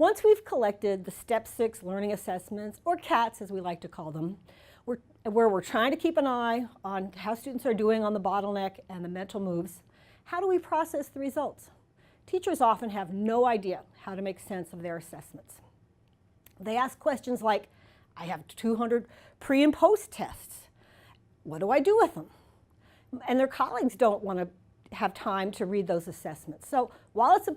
Once we've collected the Step 6 learning assessments, or CATs as we like to call them, where we're trying to keep an eye on how students are doing on the bottleneck and the mental moves, how do we process the results? Teachers often have no idea how to make sense of their assessments. They ask questions like, I have 200 pre and post tests. What do I do with them? And their colleagues don't want to have time to read those assessments. So while it's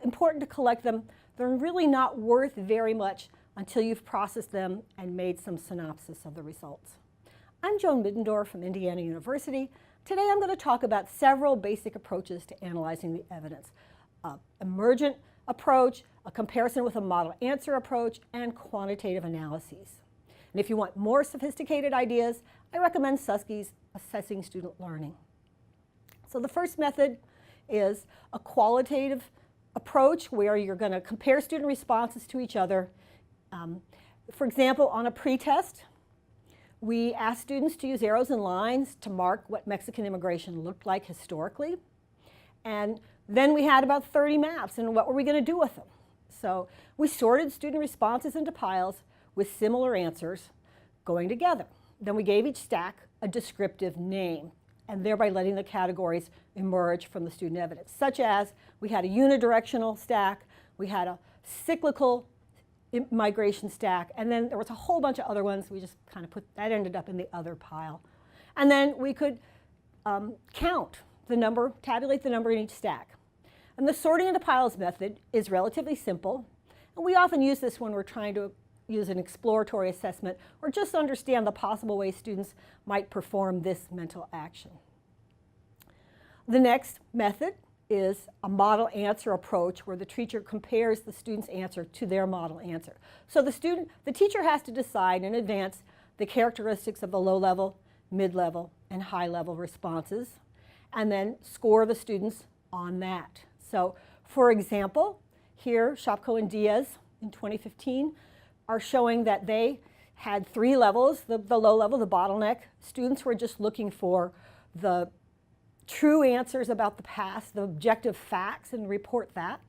important to collect them, they're really not worth very much until you've processed them and made some synopsis of the results. I'm Joan Middendorf from Indiana University. Today I'm going to talk about several basic approaches to analyzing the evidence. Emergent approach, a comparison with a model answer approach, and quantitative analyses. And if you want more sophisticated ideas, I recommend Susski's Assessing Student Learning. So the first method is a qualitative approach where you're going to compare student responses to each other. For example, on a pretest, we asked students to use arrows and lines to mark what Mexican immigration looked like historically. And then we had about 30 maps, and what were we going to do with them? So we sorted student responses into piles with similar answers going together. Then we gave each stack a descriptive name, and thereby letting the categories emerge from the student evidence, such as we had a unidirectional stack, we had a cyclical migration stack, and then there was a whole bunch of other ones. We just kind of ended up in the other pile. And then we could count the number, tabulate the number in each stack. And the sorting into piles method is relatively simple, and we often use this when we're trying to use an exploratory assessment or just understand the possible ways students might perform this mental action. The next method is a model answer approach where the teacher compares the student's answer to their model answer. So the teacher has to decide in advance the characteristics of the low-level, mid-level, and high-level responses, and then score the students on that. So for example, here Shopko and Diaz in 2015 are showing that they had 3 levels. The low level, the bottleneck, students were just looking for the true answers about the past, the objective facts, and report that.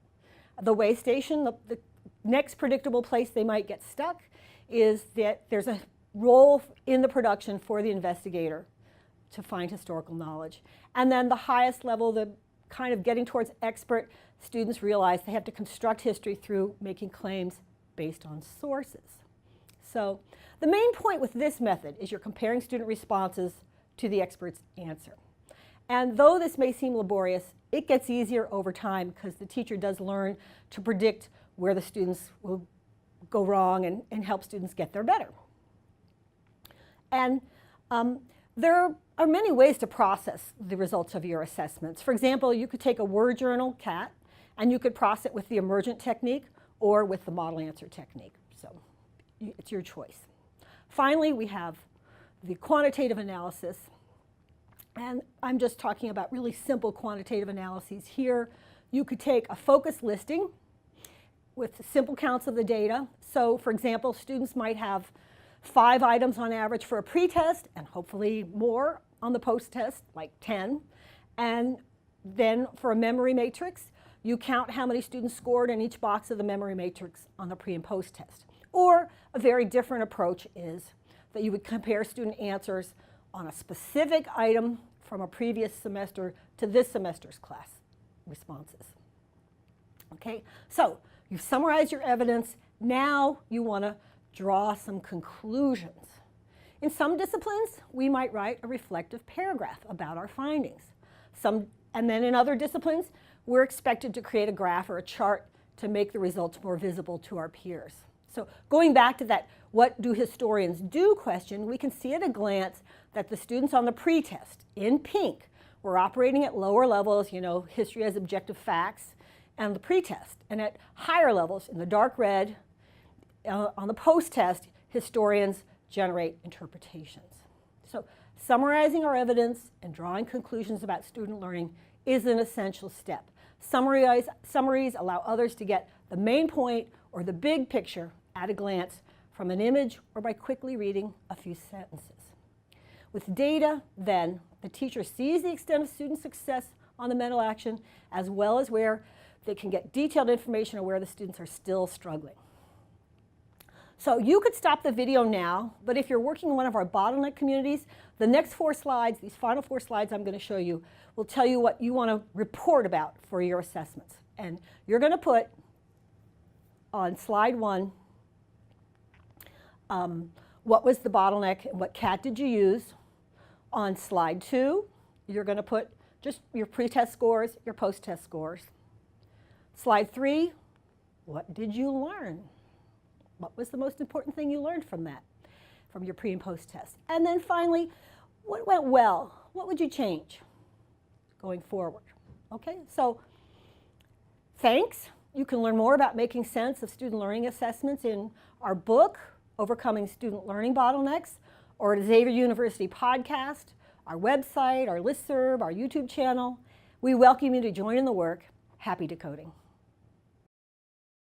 The way station, the next predictable place they might get stuck is that there's a role in the production for the investigator to find historical knowledge. And then the highest level, the kind of getting towards expert, students realize they have to construct history through making claims based on sources. So the main point with this method is you're comparing student responses to the expert's answer. And though this may seem laborious, it gets easier over time because the teacher does learn to predict where the students will go wrong and help students get there better. And there are many ways to process the results of your assessments. For example, you could take a word journal, CAT, and you could process it with the emergent technique or with the model answer technique. So it's your choice. Finally, we have the quantitative analysis. And I'm just talking about really simple quantitative analyses here. You could take a focus listing with simple counts of the data. So for example, students might have 5 items on average for a pretest and hopefully more on the post-test, like 10. And then for a memory matrix, you count how many students scored in each box of the memory matrix on the pre and post test. Or a very different approach is that you would compare student answers on a specific item from a previous semester to this semester's class responses. Okay, so you've summarized your evidence. Now you want to draw some conclusions. In some disciplines, we might write a reflective paragraph about our findings. And then in other disciplines, we're expected to create a graph or a chart to make the results more visible to our peers. So going back to that what do historians do question, we can see at a glance that the students on the pretest in pink were operating at lower levels, history as objective facts, and the pretest. And at higher levels, in the dark red, on the post-test, historians generate interpretations. So summarizing our evidence and drawing conclusions about student learning is an essential step. Summaries allow others to get the main point or the big picture at a glance from an image or by quickly reading a few sentences. With data, then, the teacher sees the extent of student success on the mental action as well as where They can get detailed information on where the students are still struggling. So you could stop the video now, but if you're working in one of our Bottleneck communities, the next 4 slides, these final 4 slides I'm going to show you, will tell you what you want to report about for your assessments. And you're going to put on slide 1, what was the bottleneck and what CAT did you use? On slide 2, you're going to put just your pre-test scores, your post-test scores. Slide 3, what did you learn? What was the most important thing you learned from that, from your pre and post-test? And then finally, what went well? What would you change going forward? Okay, so thanks. You can learn more about making sense of student learning assessments in our book, Overcoming Student Learning Bottlenecks, or at Xavier University podcast, our website, our listserv, our YouTube channel. We welcome you to join in the work. Happy decoding.